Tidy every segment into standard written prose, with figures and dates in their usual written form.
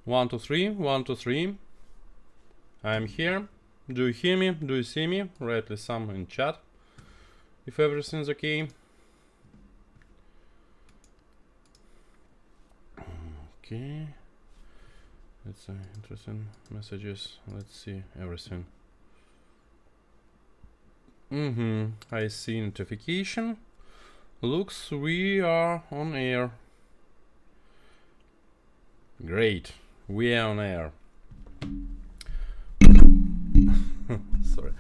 1, 2, 3, 1, 2, 3. I'm here. Do you hear me? Do you see me? Write me some in chat if everything's okay. Okay. That's interesting messages. Let's see everything. I see notification. Looks we are on air. Great. We are on air. Sorry.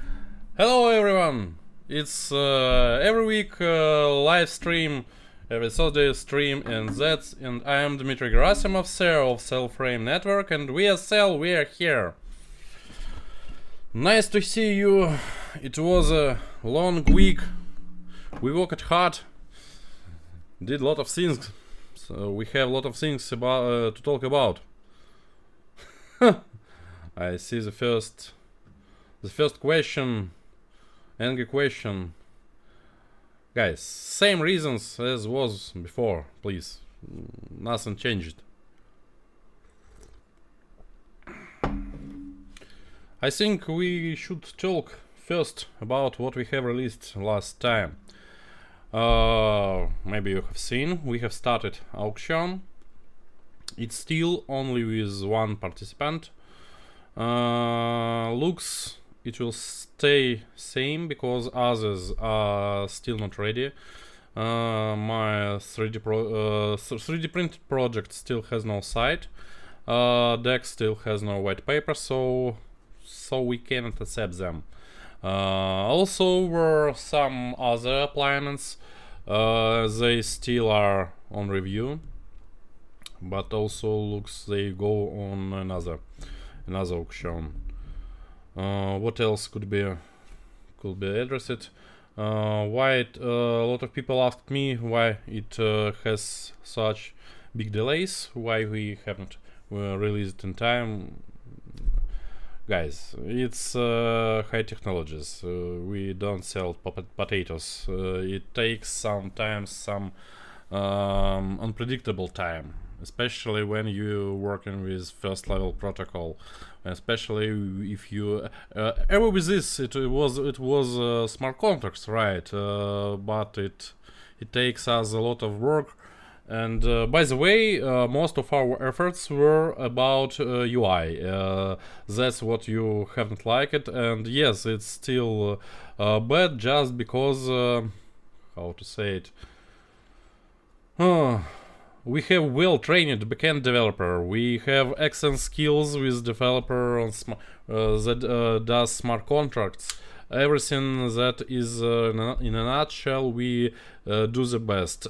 Hello everyone. It's every week live stream, every Thursday stream, and I am Dmitry Gerasimov, CEO of Cellframe Network, and we are here. Nice to see you. It was a long week. We worked hard, did a lot of things, so we have a lot of things about to talk about. I see the first question, angry question. Guys, same reasons as was before, please. Nothing changed. I think we should talk first about what we have released last time. Maybe you have seen, we have started auction. It's still only with one participant. Looks it will stay same because others are still not ready. My 3D printed project still has no site. Deck still has no white paper, so we cannot accept them. Also were some other appliances. They still are on review, but also looks they go on another auction. What else could be addressed? Why a lot of people asked me why it has such big delays, why we haven't released in time. Guys, it's high technologies. We don't sell potatoes. It takes sometimes some unpredictable time, especially when you're working with first level protocol, especially if you ever with this it was smart contracts, right? But it takes us a lot of work. And by the way, most of our efforts were about UI. That's what you haven't liked, and yes, it's still bad just because how to say it. We have well-trained backend developer. We have excellent skills with developer on that does smart contracts. Everything that is in a nutshell, we do the best.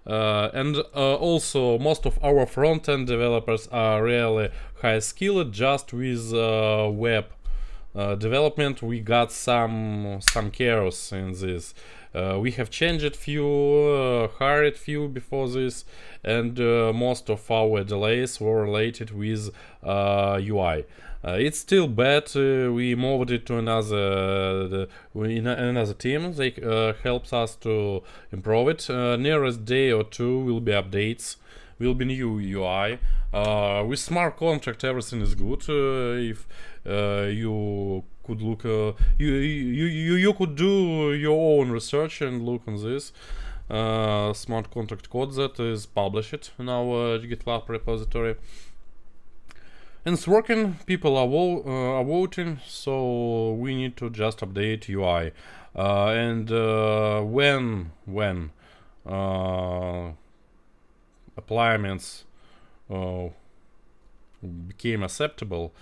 And also most of our front-end developers are really high-skilled. Just with web development, we got some chaos in this. We have changed few, hired few before this, and most of our delays were related with UI. It's still bad. We moved it to another team. They helps us to improve it. Nearest day or two will be updates. Will be new UI. With smart contract, everything is good. If you could look, you could do your own research and look on this smart contract code that is published in our GitLab repository. And it's working. People are voting, so we need to just update UI. And when appliances became acceptable,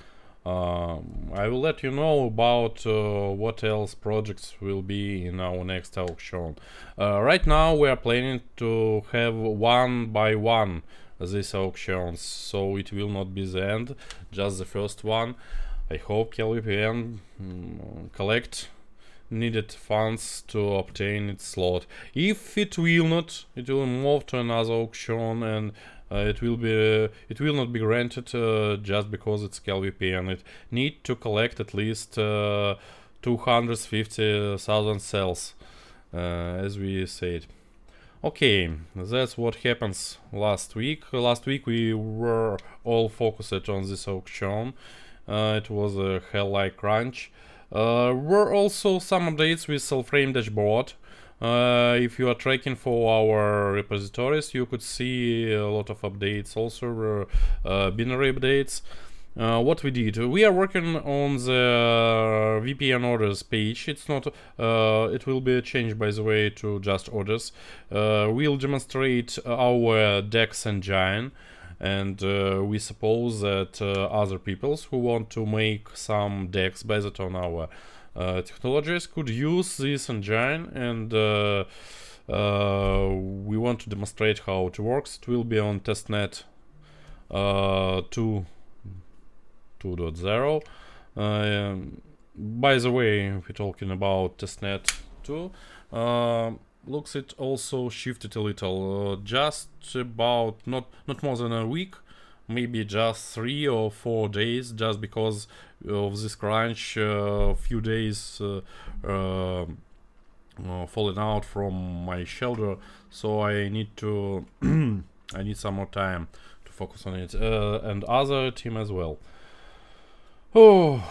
I will let you know about what else projects will be in our next auction. Right now we are planning to have one by one these auctions, so it will not be the end, just the first one. I hope CalVPN collect needed funds to obtain its slot. If it will not, it will move to another auction, and it will not be granted just because it's CalVPN. It need to collect at least 250,000 cells, as we said. Okay, that's what happens last week. Last week we were all focused on this auction. It was a hell-like crunch. Were also some updates with Cellframe dashboard. If you are tracking for our repositories, you could see a lot of updates. Also, binary updates. What we did, we are working on the VPN orders page. It's not, it will be changed, by the way, to just orders. We'll demonstrate our DEX engine, and we suppose that other peoples who want to make some DEX based on our technologies could use this engine, and we want to demonstrate how it works. It will be on testnet 2.0. By the way, if we're talking about testnet 2, looks it also shifted a little, just about not more than a week, maybe just 3 or 4 days, just because of this crunch. Few days falling out from my shoulder, so I need to I need some more time to focus on it, and other team as well. Oh,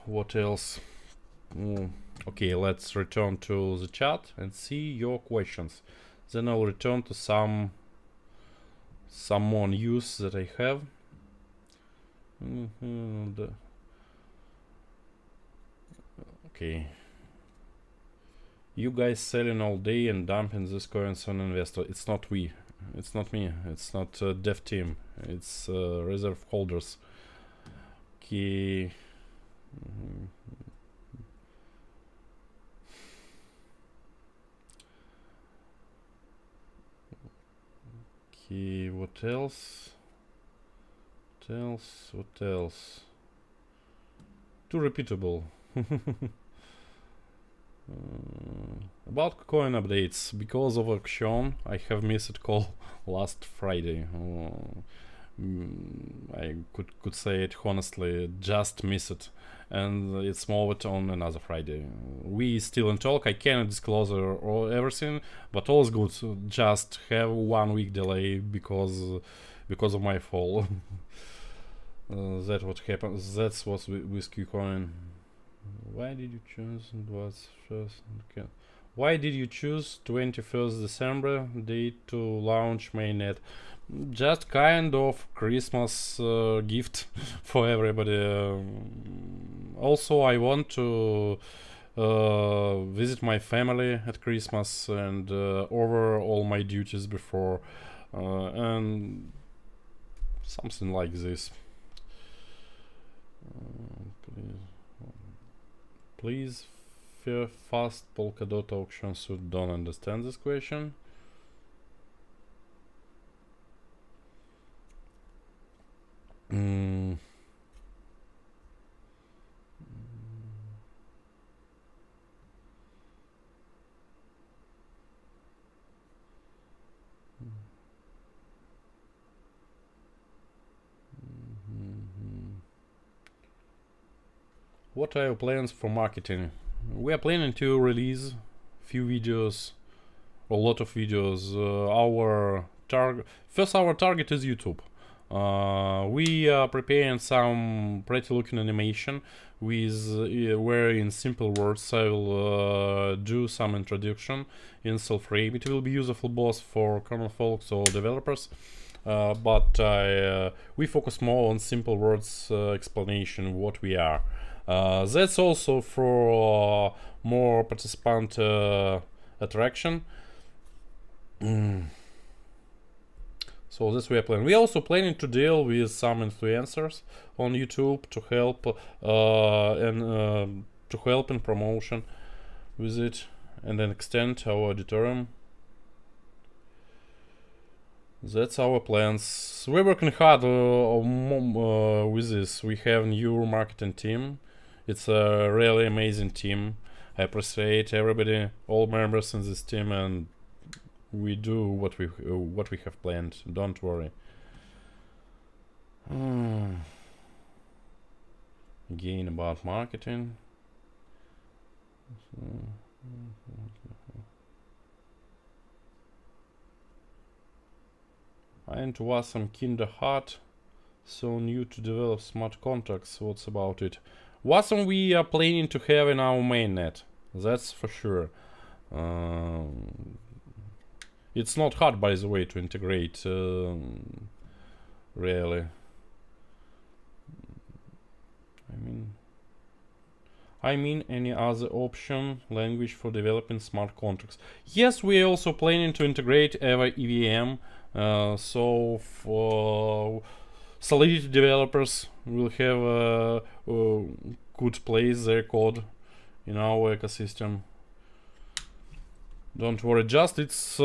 what else? Okay, let's return to the chat and see your questions. Then I'll return to some more news that I have. Okay. You guys selling all day and dumping this coins on investor. It's not we. It's not me. It's not dev team. It's reserve holders. Okay. Okay, what else? What else? Too repeatable. About coin updates, because of auction, I have missed call last Friday. I could say it honestly, just miss it, and it's moved on another Friday. We still in talk. I cannot disclose or everything, but all's good. Just have 1 week delay because of my fall. That's what happened. That's what's with Qcoin. Why did you choose? What's first? Okay. Why did you choose 21st December date to launch mainnet? Just kind of Christmas gift for everybody. Also, I want to visit my family at Christmas and over all my duties before, and something like this. Please, fast Polkadot auction suit. Don't understand this question. What are your plans for marketing? We are planning to release few videos, a lot of videos. Our target is YouTube. We are preparing some pretty looking animation with where in simple words I will do some introduction in Cellframe. It will be useful both for common folks or developers, but we focus more on simple words explanation what we are. That's also for more participant attraction. So this we are planning. We are also planning to deal with some influencers on YouTube to help in promotion with it, and then extend our auditorium. That's our plans. We're working hard with this. We have new marketing team. It's a really amazing team. I appreciate everybody, all members in this team, and we do what we have planned. Don't worry. Again about marketing. And was some kinda hard, so new to develop smart contracts. What's about it? Wasm we are planning to have in our mainnet, that's for sure. It's not hard, by the way, to integrate, really. I mean any other option language for developing smart contracts. Yes, we are also planning to integrate Eva EVM, so for Solidity developers will have a good place their code in our ecosystem. Don't worry, just it's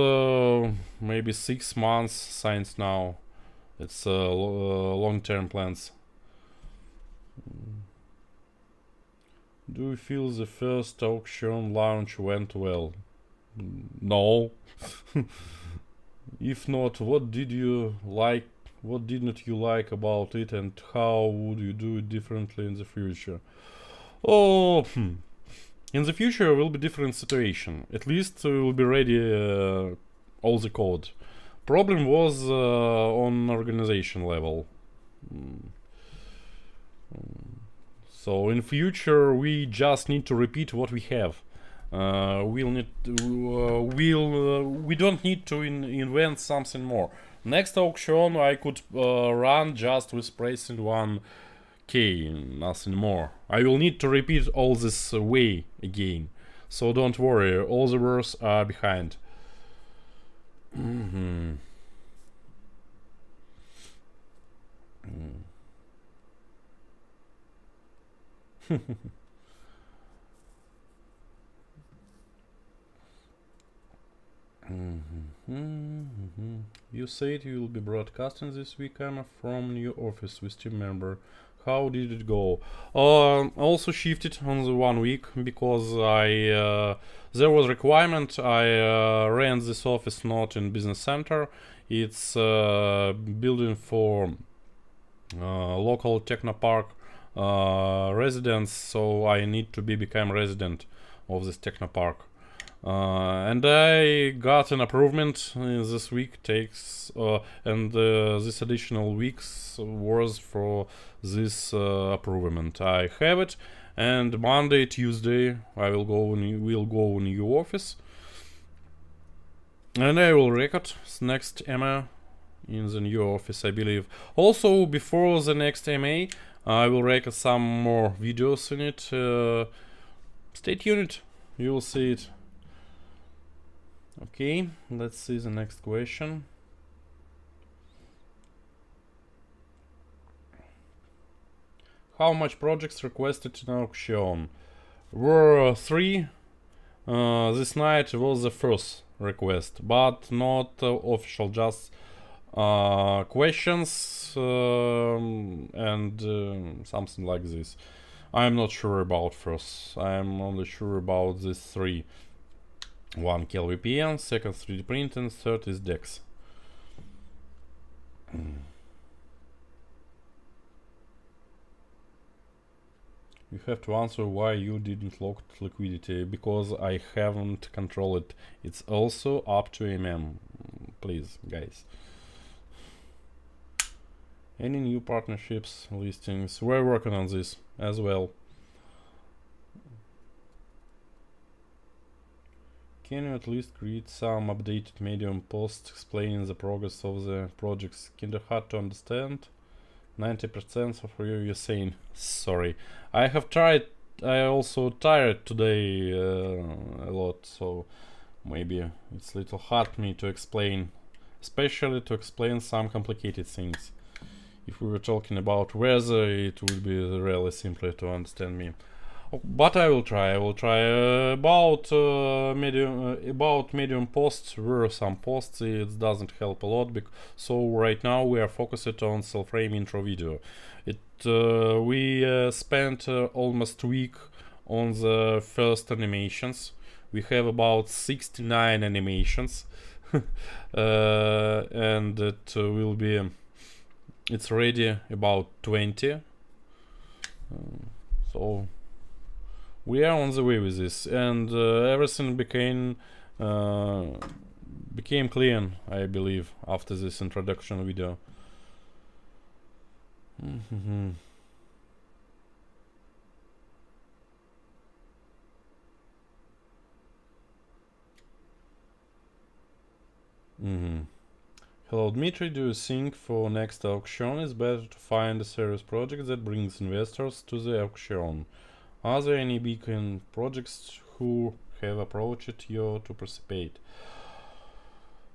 maybe 6 months since now. It's long-term plans. Do you feel the first auction launch went well? No. If not, what did you like? What didn't you like about it, and how would you do it differently in the future? Oh, in the future will be different situation. At least will be ready all the code. Problem was on organization level. So in future we just need to repeat what we have. We don't need to invent something more. Next auction I could run just with pricing 1k, nothing more. I will need to repeat all this way again. So don't worry, all the words are behind. You said you will be broadcasting this week, Emma, from new office with team member. How did it go? Also shifted on the 1 week because I there was requirement. I ran this office not in business center. It's building for local technopark residents, so I need to become resident of this technopark. And I got an improvement this week takes and this additional weeks was for this improvement. I have it, and Monday, Tuesday I will go in new office, and I will record next MA in the new office, I believe. Also, before the next MA, I will record some more videos in it. Stay tuned, you will see it. Okay, let's see the next question. How much projects requested in auction? Were 3. This night was the first request, but not official, just questions and something like this. I'm not sure about first. I'm only sure about these 3. 1 KLVPN, second 3D print, and third is DEX. You have to answer why you didn't lock liquidity, because I haven't controlled it. It's also up to MM. Please, guys. Any new partnerships, listings? We're working on this as well. Can you at least create some updated Medium posts explaining the progress of the projects? Kinda hard to understand. 90% of you're saying sorry. I have tried. I also tired today a lot, so maybe it's a little hard me to explain, especially to explain some complicated things. If we were talking about weather, it would be really simpler to understand me. But I will try. About medium posts. Were some posts. It doesn't help a lot. So right now we are focused on Cellframe intro video. We spent almost a week on the first animations. We have about 69 animations, and it will be. It's ready about 20. So. We are on the way with this, and everything became became clear, I believe, after this introduction video. Hello Dmitry, do you think for next auction it's better to find a serious project that brings investors to the auction? Are there any big projects who have approached you to participate?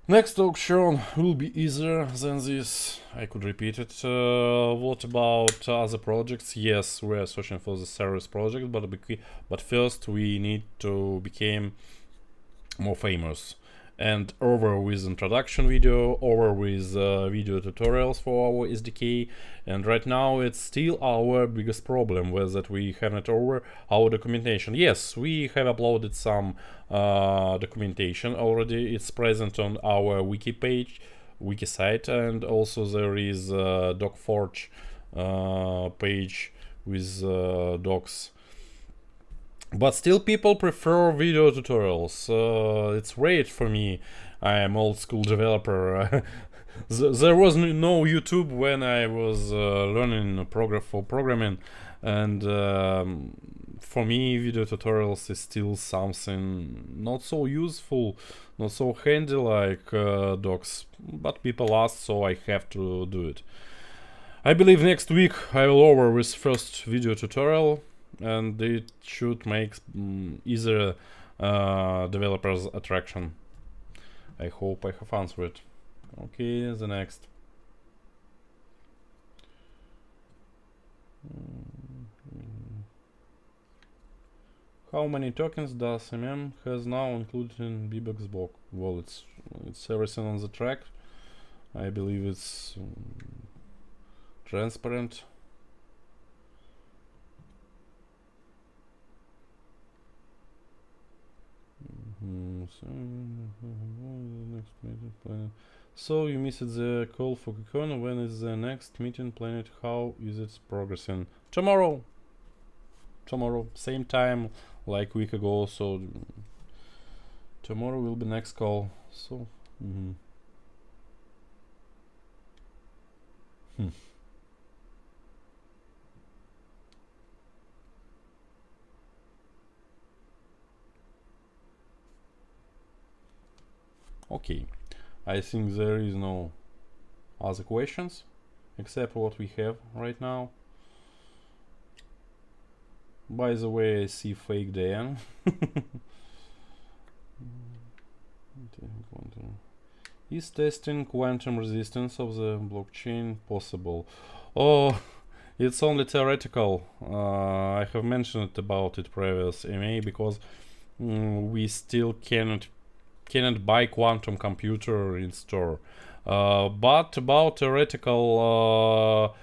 Next auction will be easier than this. I could repeat it. What about other projects? Yes, we are searching for the serious project, but first we need to become more famous. And over with introduction video, over with video tutorials for our SDK. And right now it's still our biggest problem was that we haven't over our documentation. Yes, we have uploaded some documentation already. It's present on our wiki page, wiki site, and also there is a DocForge page with docs. But still people prefer video tutorials. It's great for me. I am old school developer. There was no YouTube when I was learning programming, and for me video tutorials is still something not so useful, not so handy like docs, but people ask, so I have to do it. I believe next week I will over with first video tutorial, and it should make easier developers attraction. I hope I have answered. Okay, the next. How many tokens does MM has now included in Bbox block? Well, it's everything on the track. I believe it's transparent. So you missed the call for KuCon. When is the next meeting planned? How is it progressing? Tomorrow, same time like week ago. So tomorrow will be next call. So okay, I think there is no other questions except what we have right now. By the way, I see fake Dan. Is testing quantum resistance of the blockchain possible? Oh, it's only theoretical. I have mentioned about it previous MA because we still cannot buy quantum computer in store. But about theoretical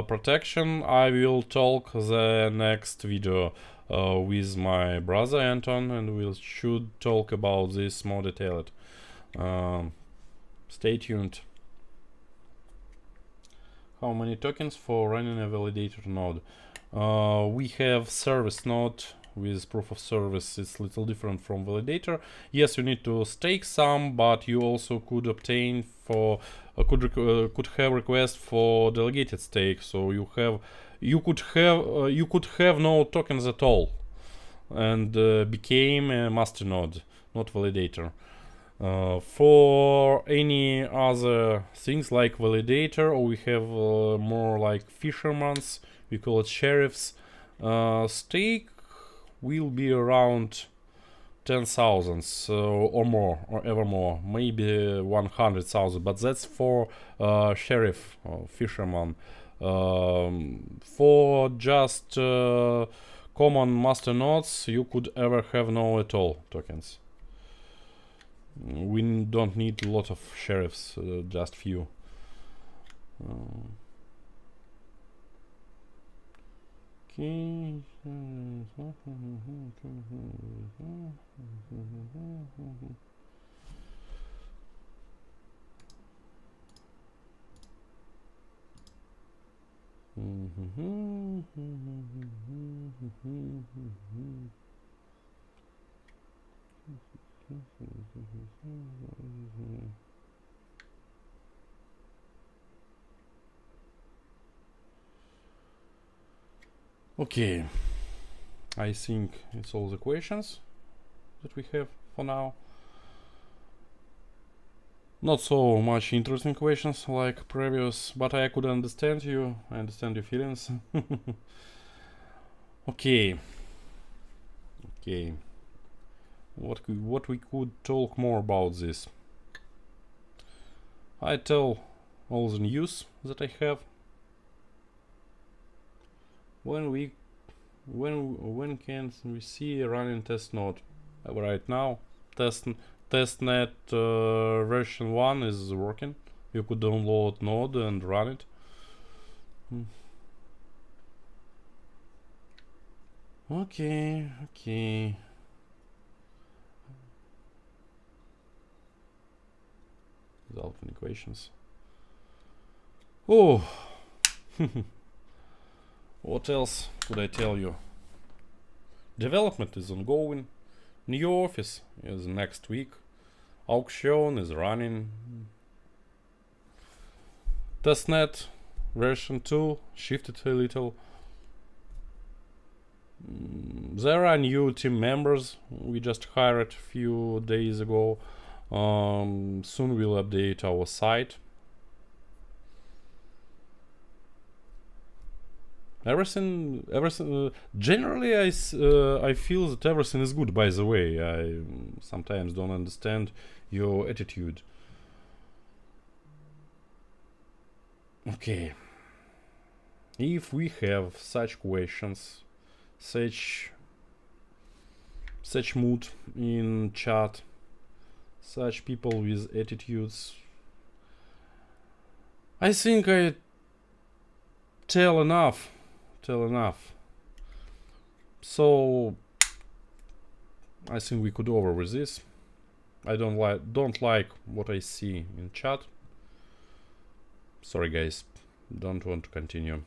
protection I will talk the next video with my brother Anton, and we should talk about this more detailed. Stay tuned. How many tokens for running a validator node? We have service node with proof of service. It's a little different from validator. Yes, you need to stake some, but you also could obtain for could have request for delegated stake. So you could have no tokens at all, and became a master node, not validator. For any other things like validator, or we have more like fishermans, we call it sheriffs, stake will be around 10,000 or more, or ever more, maybe 100,000, but that's for sheriff or fisherman. For just common master nodes, you could ever have no at all tokens. We don't need a lot of sheriffs, just few. Okay. Okay, I think it's all the questions that we have for now. Not so much interesting questions like previous, but I could understand you. I understand your feelings. Okay. Okay. What we could talk more about this? I tell all the news that I have. When can we see a running test node? Right now, testnet version 1 is working. You could download node and run it. Okay. Without any questions. Oh. What else could I tell you? Development is ongoing. New office is next week. Auction is running. Testnet version 2 shifted a little. There are new team members we just hired a few days ago. Soon we'll update our site. Everything. Generally, I feel that everything is good. By the way, I sometimes don't understand your attitude. Okay. If we have such questions, such mood in chat, such people with attitudes, I think I tell enough. So I think we could over with this. I don't like what I see in chat. Sorry guys, don't want to continue.